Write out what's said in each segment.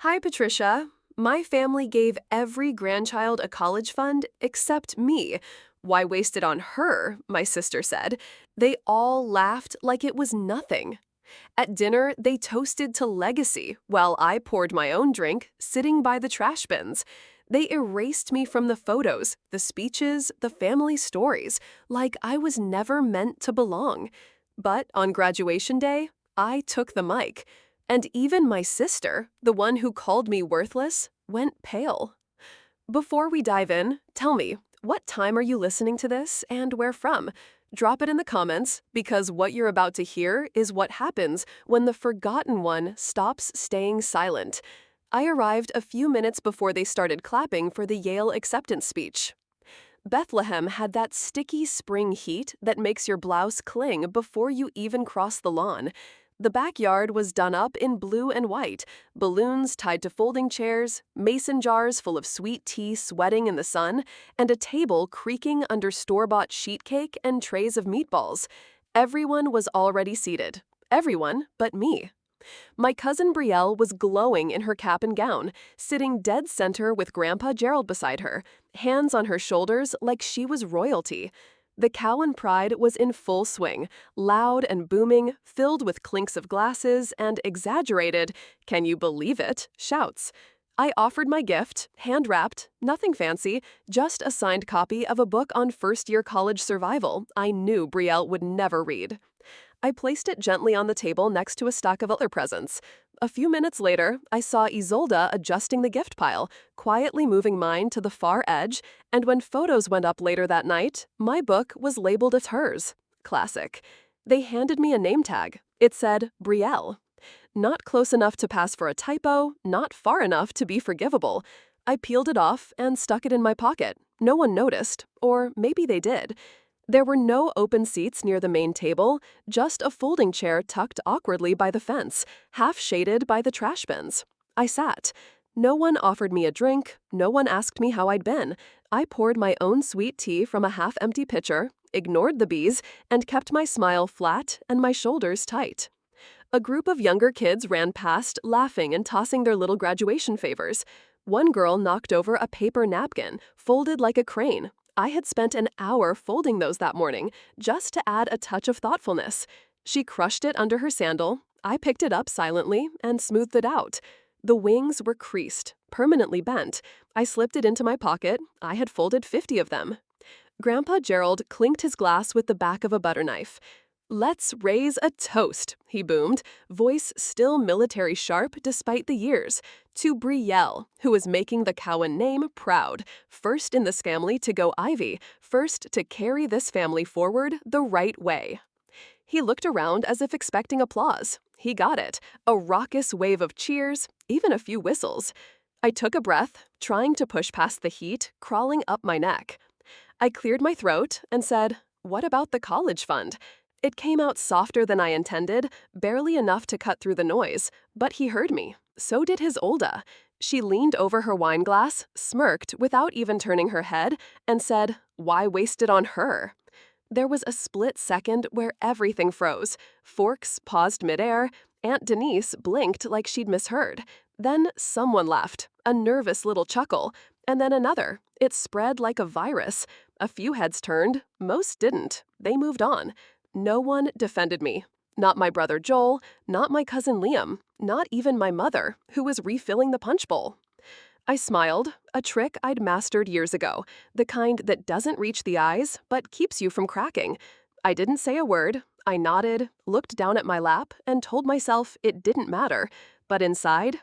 Hi, Patricia. My family gave every grandchild a college fund except me. Why waste it on her? My sister said. They all laughed like it was nothing. At dinner, they toasted to legacy while I poured my own drink, sitting by the trash bins. They erased me from the photos, the speeches, the family stories, like I was never meant to belong. But on graduation day, I took the mic. And even my sister, the one who called me worthless, went pale. Before we dive in, tell me, what time are you listening to this and where from? Drop it in the comments because what you're about to hear is what happens when the forgotten one stops staying silent. I arrived a few minutes before they started clapping for the Yale acceptance speech. Bethlehem had that sticky spring heat that makes your blouse cling before you even cross the lawn. The backyard was done up in blue and white, balloons tied to folding chairs, mason jars full of sweet tea sweating in the sun, and a table creaking under store-bought sheet cake and trays of meatballs. Everyone was already seated. Everyone but me. My cousin Brielle was glowing in her cap and gown, sitting dead center with Grandpa Gerald beside her, hands on her shoulders like she was royalty. The Cowan pride was in full swing, loud and booming, filled with clinks of glasses and exaggerated, can you believe it, shouts. I offered my gift, hand-wrapped, nothing fancy, just a signed copy of a book on first-year college survival I knew Brielle would never read. I placed it gently on the table next to a stack of other presents. A few minutes later, I saw Isolda adjusting the gift pile, quietly moving mine to the far edge, and when photos went up later that night, my book was labeled as hers. Classic. They handed me a name tag. It said Brielle. Not close enough to pass for a typo, not far enough to be forgivable. I peeled it off and stuck it in my pocket. No one noticed, or maybe they did. There were no open seats near the main table, just a folding chair tucked awkwardly by the fence, half shaded by the trash bins. I sat. No one offered me a drink, no one asked me how I'd been. I poured my own sweet tea from a half-empty pitcher, ignored the bees, and kept my smile flat and my shoulders tight. A group of younger kids ran past, laughing and tossing their little graduation favors. One girl knocked over a paper napkin, folded like a crane. I had spent an hour folding those that morning, just to add a touch of thoughtfulness. She crushed it under her sandal. I picked it up silently and smoothed it out. The wings were creased, permanently bent. I slipped it into my pocket. I had folded 50 of them. Grandpa Gerald clinked his glass with the back of a butter knife. "Let's raise a toast," he boomed, voice still military sharp despite the years, to Brielle, who was making the Cowan name proud, first in this family to go Ivy, first to carry this family forward the right way. He looked around as if expecting applause. He got it, a raucous wave of cheers, even a few whistles. I took a breath, trying to push past the heat crawling up my neck. I cleared my throat and said, "What about the college fund?" It came out softer than I intended, barely enough to cut through the noise, but he heard me. So did his Olda. She leaned over her wine glass, smirked without even turning her head, and said, "Why waste it on her?" There was a split second where everything froze. Forks paused midair. Aunt Denise blinked like she'd misheard. Then someone laughed, a nervous little chuckle, and then another. It spread like a virus. A few heads turned. Most didn't. They moved on. No one defended me. Not my brother Joel, not my cousin Liam, not even my mother, who was refilling the punch bowl. I smiled, a trick I'd mastered years ago, the kind that doesn't reach the eyes but keeps you from cracking. I didn't say a word. I nodded, looked down at my lap, and told myself it didn't matter. But inside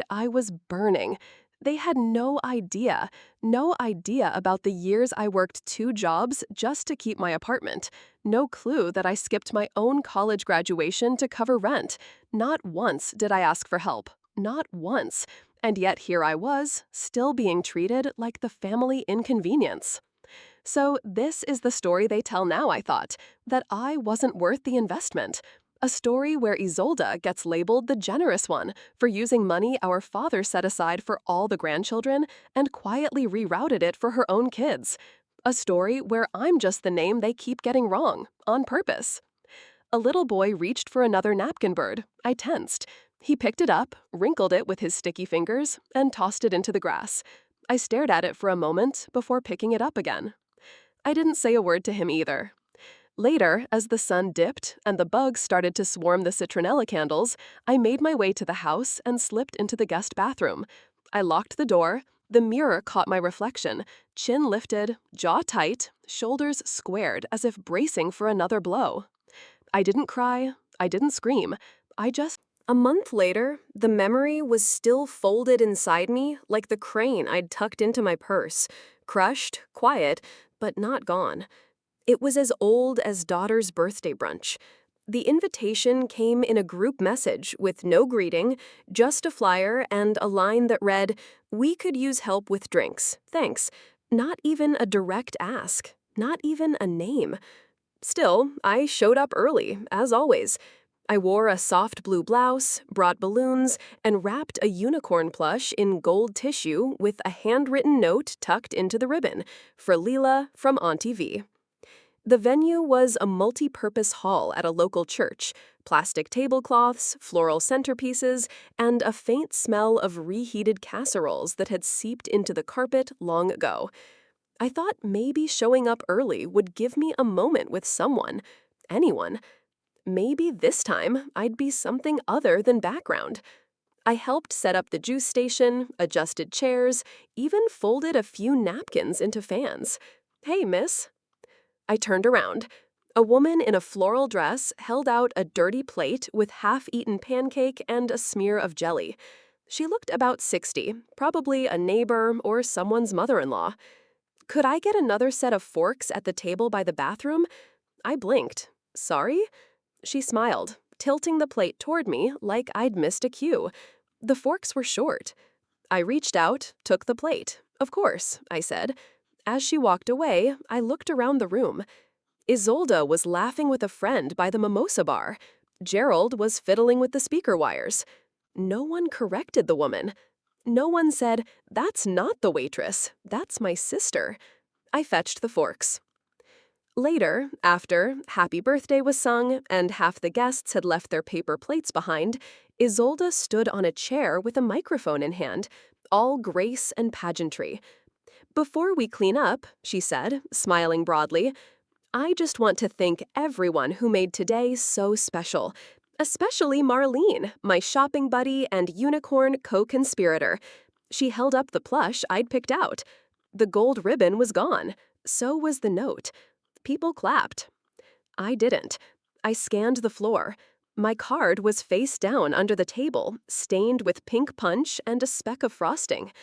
I was burning. They had no idea about the years I worked 2 jobs just to keep my apartment. No clue that I skipped my own college graduation to cover rent. Not once did I ask for help. Not once. And yet here I was, still being treated like the family inconvenience. So this is the story they tell now, I thought, that I wasn't worth the investment. A story where Isolda gets labeled the generous one for using money our father set aside for all the grandchildren and quietly rerouted it for her own kids. A story where I'm just the name they keep getting wrong, on purpose. A little boy reached for another napkin bird. I tensed. He picked it up, wrinkled it with his sticky fingers, and tossed it into the grass. I stared at it for a moment before picking it up again. I didn't say a word to him either. Later, as the sun dipped and the bugs started to swarm the citronella candles, I made my way to the house and slipped into the guest bathroom. I locked the door. The mirror caught my reflection, chin lifted, jaw tight, shoulders squared as if bracing for another blow. I didn't cry. I didn't scream. I just. A month later, the memory was still folded inside me like the crane I'd tucked into my purse, crushed, quiet, but not gone. It was as old as daughter's birthday brunch. The invitation came in a group message with no greeting, just a flyer and a line that read, "We could use help with drinks. Thanks." Not even a direct ask. Not even a name. Still, I showed up early, as always. I wore a soft blue blouse, brought balloons, and wrapped a unicorn plush in gold tissue with a handwritten note tucked into the ribbon, "For Leela from Auntie V." The venue was a multi-purpose hall at a local church, plastic tablecloths, floral centerpieces, and a faint smell of reheated casseroles that had seeped into the carpet long ago. I thought maybe showing up early would give me a moment with someone, anyone. Maybe this time I'd be something other than background. I helped set up the juice station, adjusted chairs, even folded a few napkins into fans. "Hey, miss." I turned around. A woman in a floral dress held out a dirty plate with half-eaten pancake and a smear of jelly. She looked about 60, probably a neighbor or someone's mother-in-law. "Could I get another set of forks at the table by the bathroom?" I blinked. "Sorry?" She smiled, tilting the plate toward me like I'd missed a cue. The forks were short. I reached out, took the plate. "Of course," I said. As she walked away, I looked around the room. Isolde was laughing with a friend by the mimosa bar. Gerald was fiddling with the speaker wires. No one corrected the woman. No one said, "That's not the waitress. That's my sister." I fetched the forks. Later, after "Happy Birthday" was sung and half the guests had left their paper plates behind, Isolde stood on a chair with a microphone in hand, all grace and pageantry. "Before we clean up," she said, smiling broadly, "I just want to thank everyone who made today so special. Especially Marlene, my shopping buddy and unicorn co-conspirator." She held up the plush I'd picked out. The gold ribbon was gone. So was the note. People clapped. I didn't. I scanned the floor. My card was face down under the table, stained with pink punch and a speck of frosting.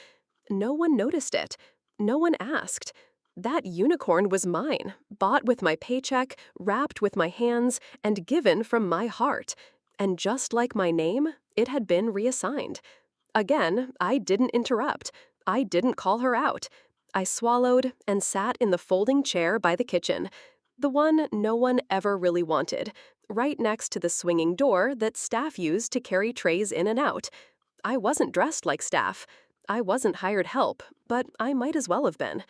No one noticed it. No one asked. That unicorn was mine, bought with my paycheck, wrapped with my hands, and given from my heart. And just like my name, it had been reassigned. Again, I didn't interrupt. I didn't call her out. I swallowed and sat in the folding chair by the kitchen, the one no one ever really wanted, right next to the swinging door that staff used to carry trays in and out. I wasn't dressed like staff. I wasn't hired help, but I might as well have been.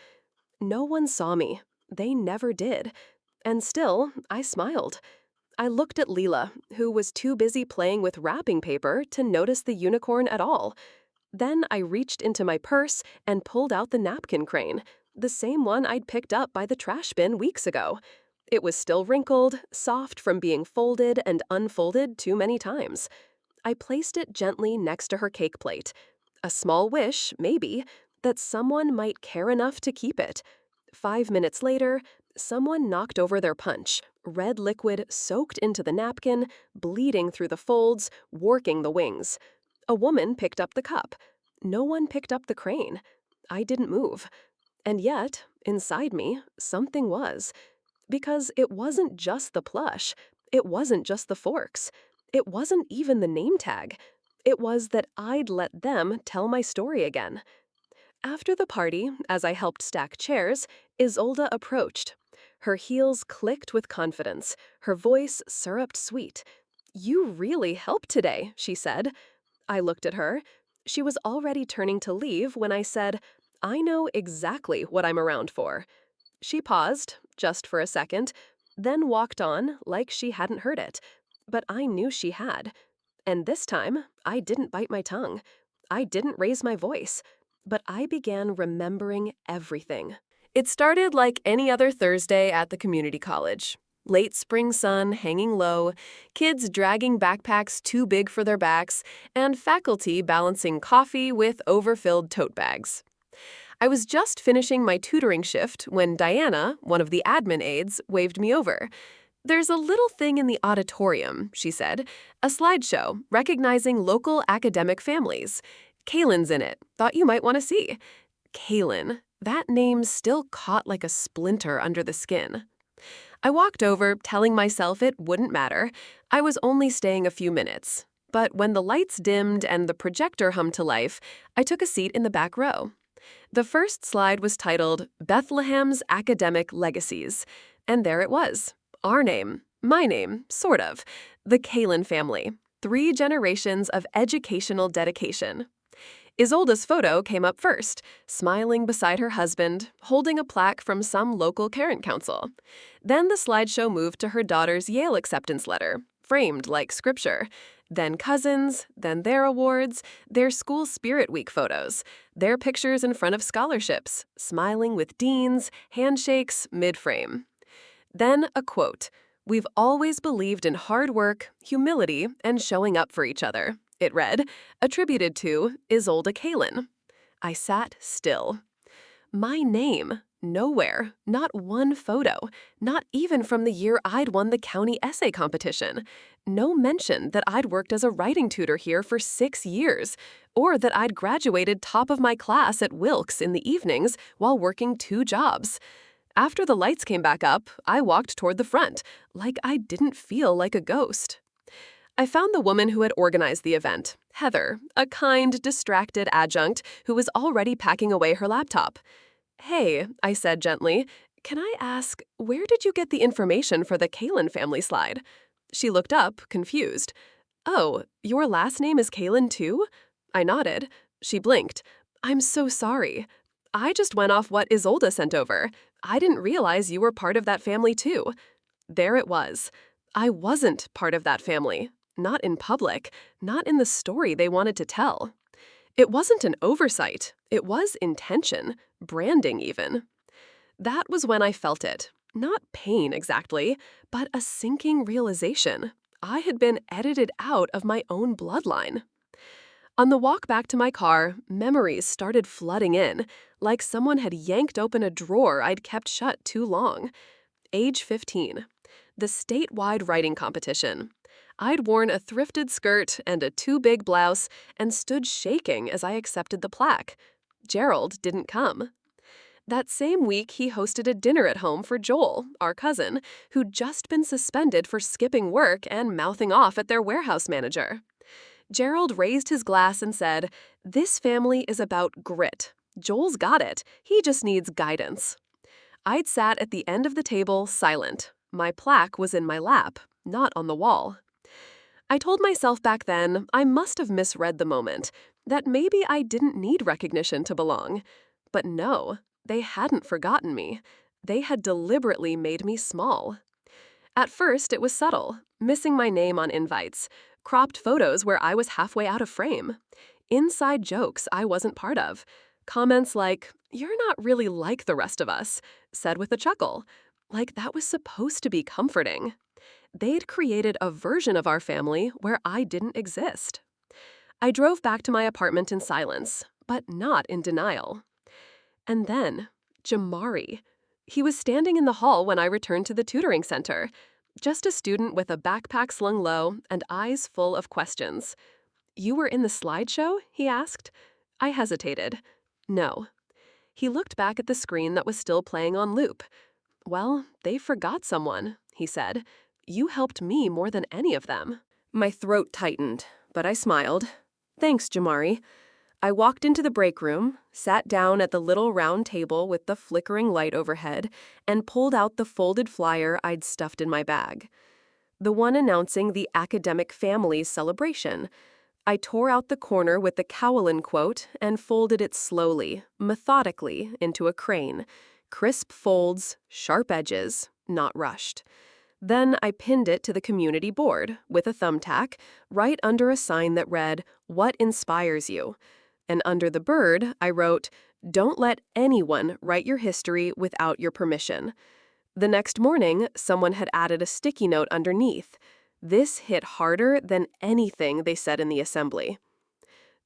No one saw me. They never did. And still, I smiled. I looked at Leela, who was too busy playing with wrapping paper to notice the unicorn at all. Then I reached into my purse and pulled out the napkin crane, the same one I'd picked up by the trash bin weeks ago. It was still wrinkled, soft from being folded and unfolded too many times. I placed it gently next to her cake plate. A small wish, maybe, that someone might care enough to keep it. 5 minutes later, someone knocked over their punch, red liquid soaked into the napkin, bleeding through the folds, warking the wings. A woman picked up the cup. No one picked up the crane. I didn't move. And yet, inside me, something was. Because it wasn't just the plush. It wasn't just the forks. It wasn't even the name tag. It was that I'd let them tell my story again. After the party, as I helped stack chairs, Isolde approached. Her heels clicked with confidence, her voice syruped sweet. "You really helped today," she said. I looked at her. She was already turning to leave when I said, "I know exactly what I'm around for." She paused, just for a second, then walked on like she hadn't heard it. But I knew she had. And this time, I didn't bite my tongue. I didn't raise my voice. But I began remembering everything. It started like any other Thursday at the community college. Late spring sun hanging low, kids dragging backpacks too big for their backs, and faculty balancing coffee with overfilled tote bags. I was just finishing my tutoring shift when Diana, one of the admin aides, waved me over. "There's a little thing in the auditorium," she said, "a slideshow recognizing local academic families. Kaylin's in it. Thought you might want to see." Kaylin. That name still caught like a splinter under the skin. I walked over, telling myself it wouldn't matter. I was only staying a few minutes. But when the lights dimmed and the projector hummed to life, I took a seat in the back row. The first slide was titled Bethlehem's Academic Legacies. And there it was. Our name. My name, sort of. The Kaylin family. 3 generations of educational dedication. Isolde's photo came up first, smiling beside her husband, holding a plaque from some local parent council. Then the slideshow moved to her daughter's Yale acceptance letter, framed like scripture. Then cousins, then their awards, their school spirit week photos, their pictures in front of scholarships, smiling with deans, handshakes, mid-frame. Then a quote, "We've always believed in hard work, humility, and showing up for each other." It read, attributed to Isolde Kaylin. I sat still. My name, nowhere, not one photo, not even from the year I'd won the county essay competition. No mention that I'd worked as a writing tutor here for 6 years, or that I'd graduated top of my class at Wilkes in the evenings while working 2 jobs. After the lights came back up, I walked toward the front, like I didn't feel like a ghost. I found the woman who had organized the event, Heather, a kind, distracted adjunct who was already packing away her laptop. "Hey," I said gently, "can I ask, where did you get the information for the Kaylin family slide?" She looked up, confused. "Oh, your last name is Kaylin too?" I nodded. She blinked. "I'm so sorry. I just went off what Isolde sent over. I didn't realize you were part of that family too." There it was. I wasn't part of that family. Not in public, not in the story they wanted to tell. It wasn't an oversight. It was intention, branding even. That was when I felt it. Not pain exactly, but a sinking realization. I had been edited out of my own bloodline. On the walk back to my car, memories started flooding in, like someone had yanked open a drawer I'd kept shut too long. Age 15. The statewide writing competition. I'd worn a thrifted skirt and a too big blouse and stood shaking as I accepted the plaque. Gerald didn't come. That same week, he hosted a dinner at home for Joel, our cousin, who'd just been suspended for skipping work and mouthing off at their warehouse manager. Gerald raised his glass and said, "This family is about grit. Joel's got it. He just needs guidance." I'd sat at the end of the table, silent. My plaque was in my lap, not on the wall. I told myself back then I must have misread the moment, that maybe I didn't need recognition to belong. But no, they hadn't forgotten me. They had deliberately made me small. At first, it was subtle, missing my name on invites, cropped photos where I was halfway out of frame, inside jokes I wasn't part of, comments like, "You're not really like the rest of us," said with a chuckle, like that was supposed to be comforting. They'd created a version of our family where I didn't exist. I drove back to my apartment in silence, but not in denial. And then, Jamari. He was standing in the hall when I returned to the tutoring center, just a student with a backpack slung low and eyes full of questions. "You were in the slideshow?" he asked. I hesitated. No. He looked back at the screen that was still playing on loop. "Well, they forgot someone," he said. "You helped me more than any of them." My throat tightened, but I smiled. "Thanks, Jamari." I walked into the break room, sat down at the little round table with the flickering light overhead, and pulled out the folded flyer I'd stuffed in my bag. The one announcing the academic family's celebration. I tore out the corner with the Cowlin quote and folded it slowly, methodically, into a crane. Crisp folds, sharp edges, not rushed. Then I pinned it to the community board with a thumbtack right under a sign that read, "What inspires you?" And under the bird, I wrote, "Don't let anyone write your history without your permission." The next morning, someone had added a sticky note underneath. This hit harder than anything they said in the assembly.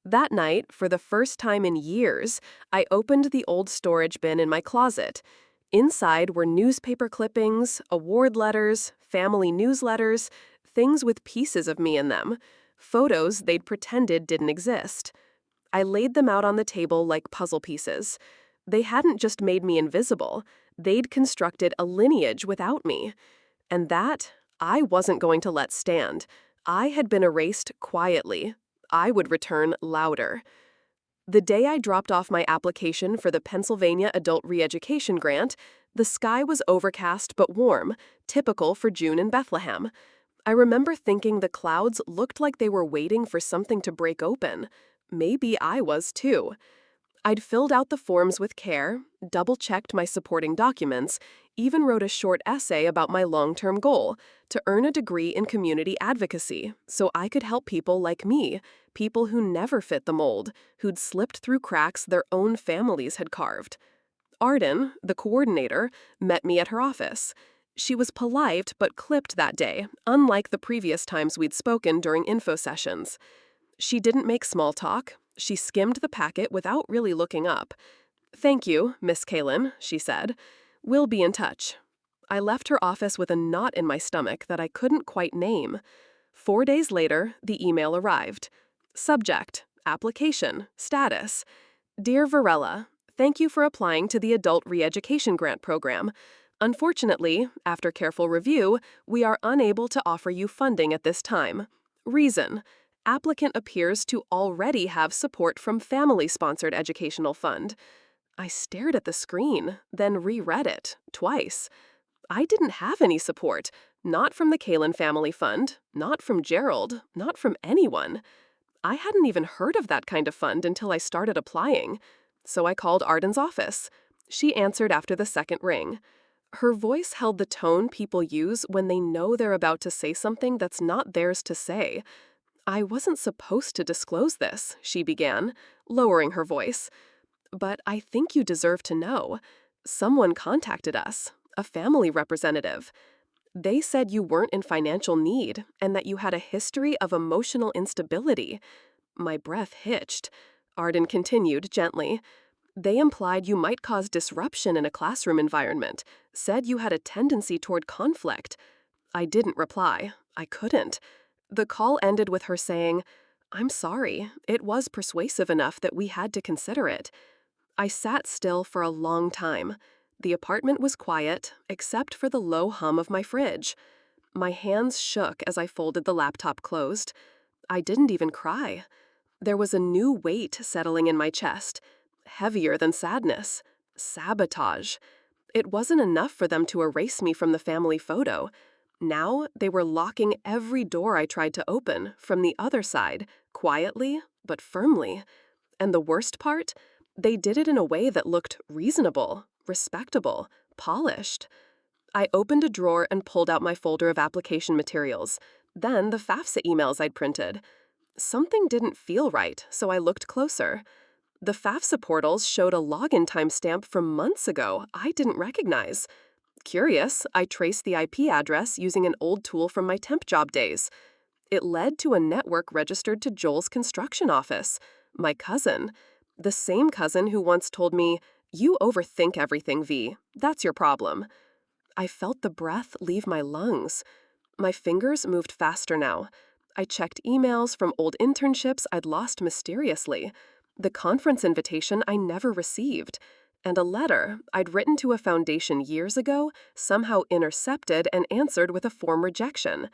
That night, for the first time in years, I opened the old storage bin in my closet. Inside were newspaper clippings, award letters, family newsletters, things with pieces of me in them, photos they'd pretended didn't exist. I laid them out on the table like puzzle pieces. They hadn't just made me invisible, they'd constructed a lineage without me. And that, I wasn't going to let stand. I had been erased quietly. I would return louder. The day I dropped off my application for the Pennsylvania Adult Re-Education Grant, the sky was overcast but warm, typical for June in Bethlehem. I remember thinking the clouds looked like they were waiting for something to break open. Maybe I was too. I'd filled out the forms with care, double-checked my supporting documents, even wrote a short essay about my long-term goal, to earn a degree in community advocacy so I could help people like me, people who never fit the mold, who'd slipped through cracks their own families had carved. Arden, the coordinator, met me at her office. She was polite but clipped that day, unlike the previous times we'd spoken during info sessions. She didn't make small talk. She skimmed the packet without really looking up. "Thank you, Miss Kalin," she said. "We'll be in touch." I left her office with a knot in my stomach that I couldn't quite name. 4 days later, the email arrived. Subject, application, status. Dear Varela, thank you for applying to the Adult Re-Education Grant Program. Unfortunately, after careful review, we are unable to offer you funding at this time. Reason: applicant appears to already have support from family-sponsored educational fund. I stared at the screen, then reread it, twice. I didn't have any support, not from the Kalin Family Fund, not from Gerald, not from anyone. I hadn't even heard of that kind of fund until I started applying. So I called Arden's office. She answered after the second ring. Her voice held the tone people use when they know they're about to say something that's not theirs to say. "I wasn't supposed to disclose this," she began, lowering her voice. "But I think you deserve to know. Someone contacted us, a family representative. They said you weren't in financial need and that you had a history of emotional instability." My breath hitched. Arden continued gently. "They implied you might cause disruption in a classroom environment, said you had a tendency toward conflict." I didn't reply. I couldn't. The call ended with her saying, "I'm sorry, it was persuasive enough that we had to consider it." I sat still for a long time. The apartment was quiet, except for the low hum of my fridge. My hands shook as I folded the laptop closed. I didn't even cry. There was a new weight settling in my chest, heavier than sadness. Sabotage. It wasn't enough for them to erase me from the family photo. Now they were locking every door I tried to open from the other side, quietly but firmly. And the worst part? They did it in a way that looked reasonable, respectable, polished. I opened a drawer and pulled out my folder of application materials, then the FAFSA emails I'd printed. Something didn't feel right, so I looked closer. The FAFSA portals showed a login timestamp from months ago I didn't recognize. Curious, I traced the IP address using an old tool from my temp job days. It led to a network registered to Joel's construction office, my cousin. The same cousin who once told me, "You overthink everything, V. That's your problem." I felt the breath leave my lungs. My fingers moved faster now. I checked emails from old internships I'd lost mysteriously, the conference invitation I never received, and a letter I'd written to a foundation years ago, somehow intercepted and answered with a form rejection.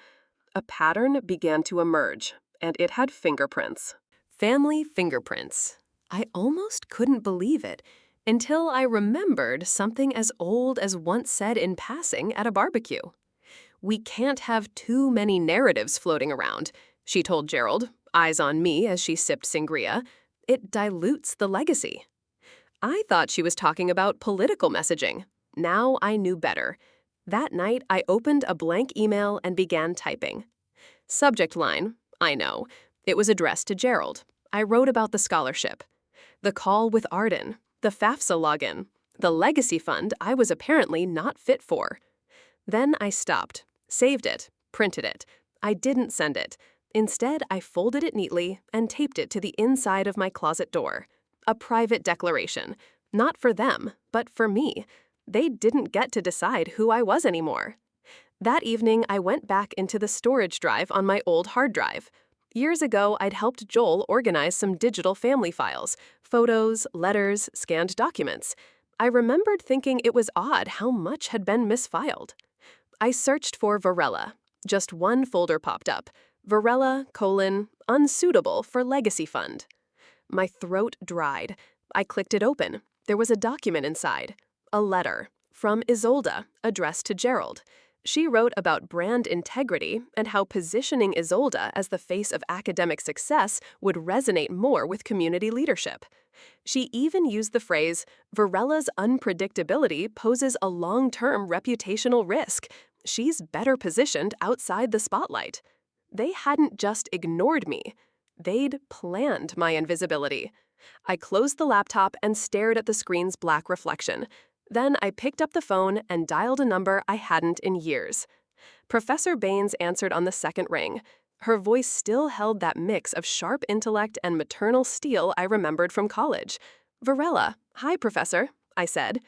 A pattern began to emerge, and it had fingerprints. Family fingerprints. I almost couldn't believe it until I remembered something as old as once said in passing at a barbecue. "We can't have too many narratives floating around," she told Gerald, eyes on me as she sipped sangria. "It dilutes the legacy." I thought she was talking about political messaging. Now I knew better. That night, I opened a blank email and began typing. Subject line, I know. It was addressed to Gerald. I wrote about the scholarship. The call with Arden. The FAFSA login. The legacy fund I was apparently not fit for. Then I stopped, saved it, printed it. I didn't send it. Instead, I folded it neatly and taped it to the inside of my closet door. A private declaration. Not for them, but for me. They didn't get to decide who I was anymore. That evening, I went back into the storage drive on my old hard drive. Years ago, I'd helped Joel organize some digital family files, photos, letters, scanned documents. I remembered thinking it was odd how much had been misfiled. I searched for Varela. Just one folder popped up. Varela, unsuitable for legacy fund. My throat dried. I clicked it open. There was a document inside. A letter. From Isolde, addressed to Gerald. She wrote about brand integrity and how positioning Isolde as the face of academic success would resonate more with community leadership. She even used the phrase, Varela's unpredictability poses a long-term reputational risk. She's better positioned outside the spotlight. They hadn't just ignored me. They'd planned my invisibility. I closed the laptop and stared at the screen's black reflection. Then I picked up the phone and dialed a number I hadn't in years. Professor Baines answered on the second ring. Her voice still held that mix of sharp intellect and maternal steel I remembered from college. Varela, hi, Professor, I said.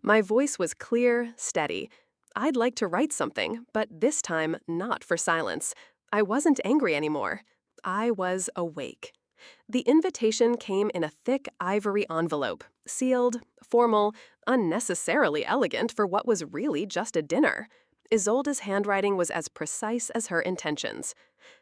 My voice was clear, steady. I'd like to write something, but this time not for silence. I wasn't angry anymore. I was awake. The invitation came in a thick ivory envelope, sealed, formal, unnecessarily elegant for what was really just a dinner. Isolde's handwriting was as precise as her intentions.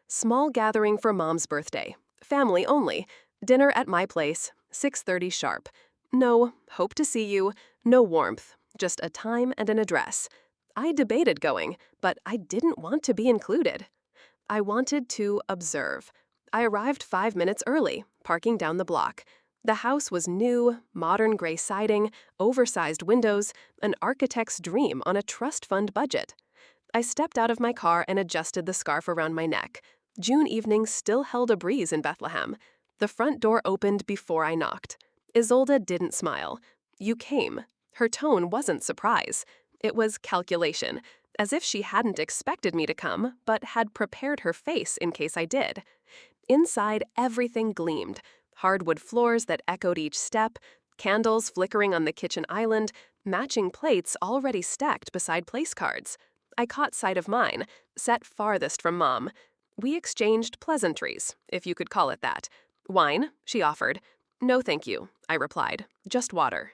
Small gathering for Mom's birthday. Family only. Dinner at my place, 6:30 sharp. No, hope to see you. No warmth. Just a time and an address. I debated going, but I didn't want to be included. I wanted to observe. I arrived 5 minutes early, parking down the block. The house was new, modern gray siding, oversized windows, an architect's dream on a trust fund budget. I stepped out of my car and adjusted the scarf around my neck. June evenings still held a breeze in Bethlehem. The front door opened before I knocked. Isolde didn't smile. You came. Her tone wasn't surprise. It was calculation, as if she hadn't expected me to come, but had prepared her face in case I did. Inside, everything gleamed. Hardwood floors that echoed each step, candles flickering on the kitchen island, matching plates already stacked beside place cards. I caught sight of mine, set farthest from Mom. We exchanged pleasantries, if you could call it that. Wine, she offered. No, thank you, I replied. Just water.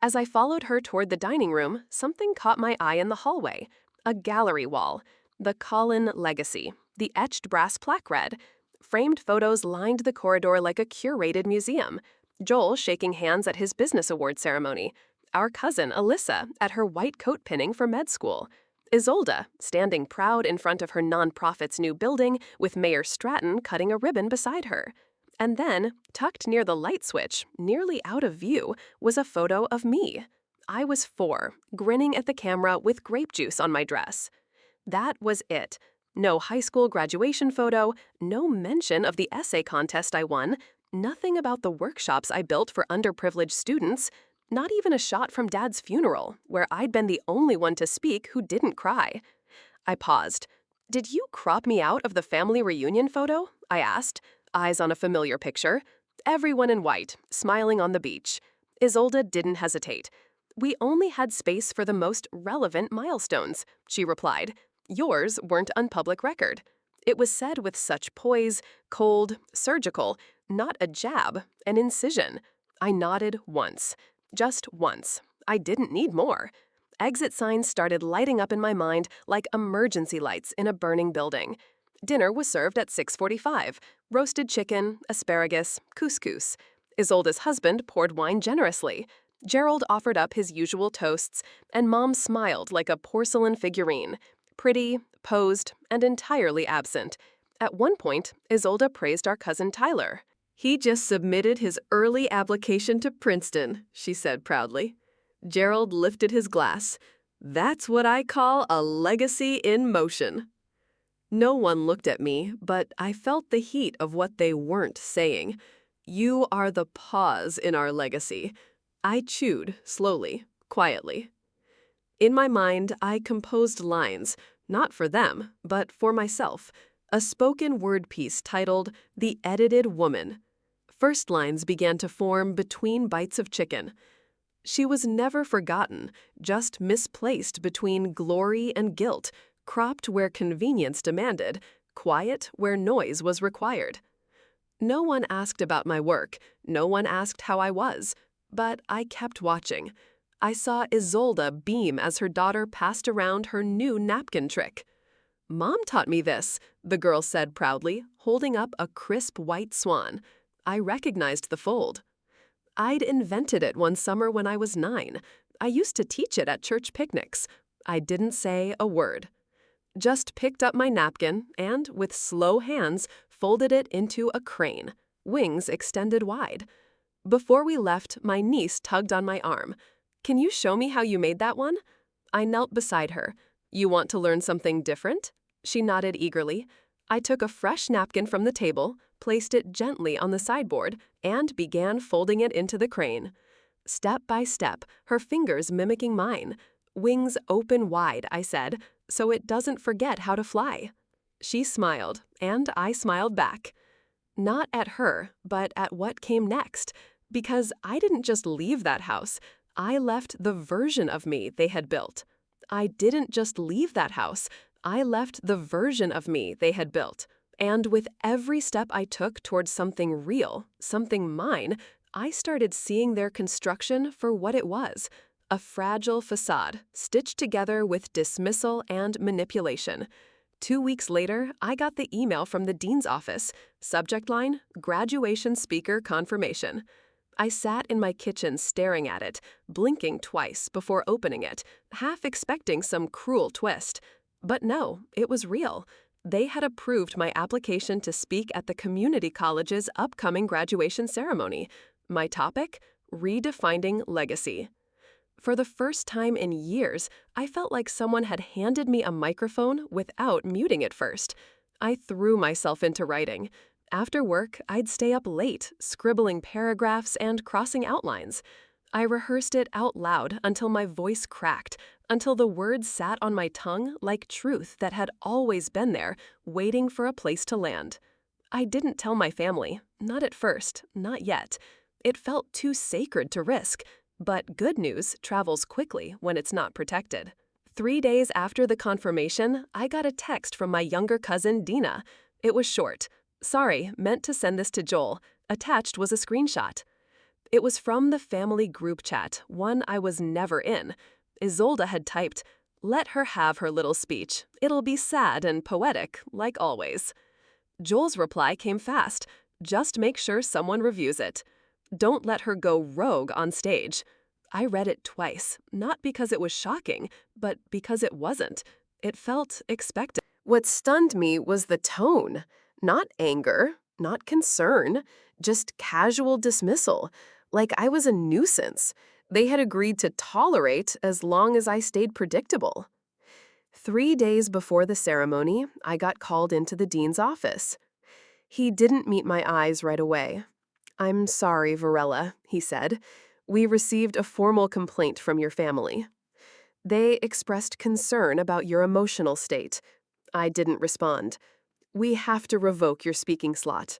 As I followed her toward the dining room, something caught my eye in the hallway. A gallery wall. The Collin legacy. The etched brass plaque read. Framed photos lined the corridor like a curated museum. Joel shaking hands at his business award ceremony. Our cousin, Alyssa, at her white coat pinning for med school. Isolde, standing proud in front of her nonprofit's new building with Mayor Stratton cutting a ribbon beside her. And then, tucked near the light switch, nearly out of view, was a photo of me. I was 4, grinning at the camera with grape juice on my dress. That was it. No high school graduation photo, no mention of the essay contest I won, nothing about the workshops I built for underprivileged students, not even a shot from Dad's funeral, where I'd been the only one to speak who didn't cry. I paused. Did you crop me out of the family reunion photo? I asked, eyes on a familiar picture. Everyone in white, smiling on the beach. Isolde didn't hesitate. We only had space for the most relevant milestones, she replied. Yours weren't on public record. It was said with such poise, cold, surgical, not a jab, an incision. I nodded once. Just once. I didn't need more. Exit signs started lighting up in my mind like emergency lights in a burning building. Dinner was served at 6:45. Roasted chicken, asparagus, couscous. Isolde's husband poured wine generously. Gerald offered up his usual toasts, and Mom smiled like a porcelain figurine. Pretty, posed, and entirely absent. At one point, Isolde praised our cousin Tyler. He just submitted his early application to Princeton, she said proudly. Gerald lifted his glass. That's what I call a legacy in motion. No one looked at me, but I felt the heat of what they weren't saying. You are the pause in our legacy. I chewed, slowly, quietly. In my mind, I composed lines, not for them, but for myself. A spoken word piece titled The Edited Woman. First lines began to form between bites of chicken. She was never forgotten, just misplaced between glory and guilt, cropped where convenience demanded, quiet where noise was required. No one asked about my work, no one asked how I was, but I kept watching. I saw Isolde beam as her daughter passed around her new napkin trick. "Mom taught me this," the girl said proudly, holding up a crisp white swan. I recognized the fold. I'd invented it one summer when I was 9. I used to teach it at church picnics. I didn't say a word. Just picked up my napkin and, with slow hands, folded it into a crane, wings extended wide. Before we left, my niece tugged on my arm. "Can you show me how you made that one?" I knelt beside her. "You want to learn something different?" She nodded eagerly. I took a fresh napkin from the table, placed it gently on the sideboard, and began folding it into the crane. Step by step, her fingers mimicking mine. "Wings open wide," I said, "so it doesn't forget how to fly." She smiled, and I smiled back. Not at her, but at what came next. Because I didn't just leave that house, I left the version of me they had built. I didn't just leave that house, I left the version of me they had built. And with every step I took towards something real, something mine, I started seeing their construction for what it was. A fragile facade, stitched together with dismissal and manipulation. 2 weeks later, I got the email from the dean's office. Subject line, graduation speaker confirmation. I sat in my kitchen staring at it, blinking twice before opening it, half expecting some cruel twist. But no, it was real. They had approved my application to speak at the community college's upcoming graduation ceremony. My topic? Redefining legacy. For the first time in years, I felt like someone had handed me a microphone without muting it first. I threw myself into writing. After work, I'd stay up late, scribbling paragraphs and crossing outlines. I rehearsed it out loud until my voice cracked, until the words sat on my tongue like truth that had always been there, waiting for a place to land. I didn't tell my family, not at first, not yet. It felt too sacred to risk. But good news travels quickly when it's not protected. 3 days after the confirmation, I got a text from my younger cousin, Dina. It was short. "Sorry, meant to send this to Joel." Attached was a screenshot. It was from the family group chat, one I was never in. Isolde had typed, "Let her have her little speech. It'll be sad and poetic, like always." Joel's reply came fast. "Just make sure someone reviews it. Don't let her go rogue on stage." I read it twice, not because it was shocking, but because it wasn't. It felt expected. What stunned me was the tone. Not anger, not concern, just casual dismissal, like I was a nuisance. They had agreed to tolerate as long as I stayed predictable. 3 days before the ceremony, I got called into the dean's office. He didn't meet my eyes right away. "I'm sorry, Varela," he said. "We received a formal complaint from your family. They expressed concern about your emotional state." I didn't respond. "We have to revoke your speaking slot."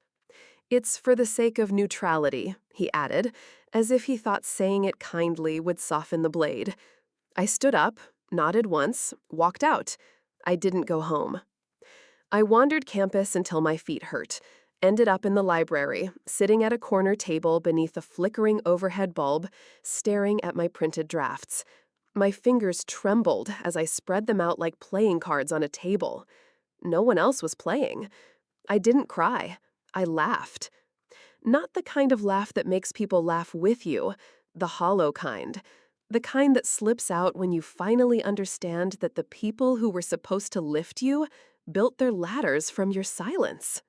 "It's for the sake of neutrality," he added, as if he thought saying it kindly would soften the blade. I stood up, nodded once, walked out. I didn't go home. I wandered campus until my feet hurt. Ended up in the library, sitting at a corner table beneath a flickering overhead bulb, staring at my printed drafts. My fingers trembled as I spread them out like playing cards on a table. No one else was playing. I didn't cry. I laughed. Not the kind of laugh that makes people laugh with you, the hollow kind. The kind that slips out when you finally understand that the people who were supposed to lift you built their ladders from your silence.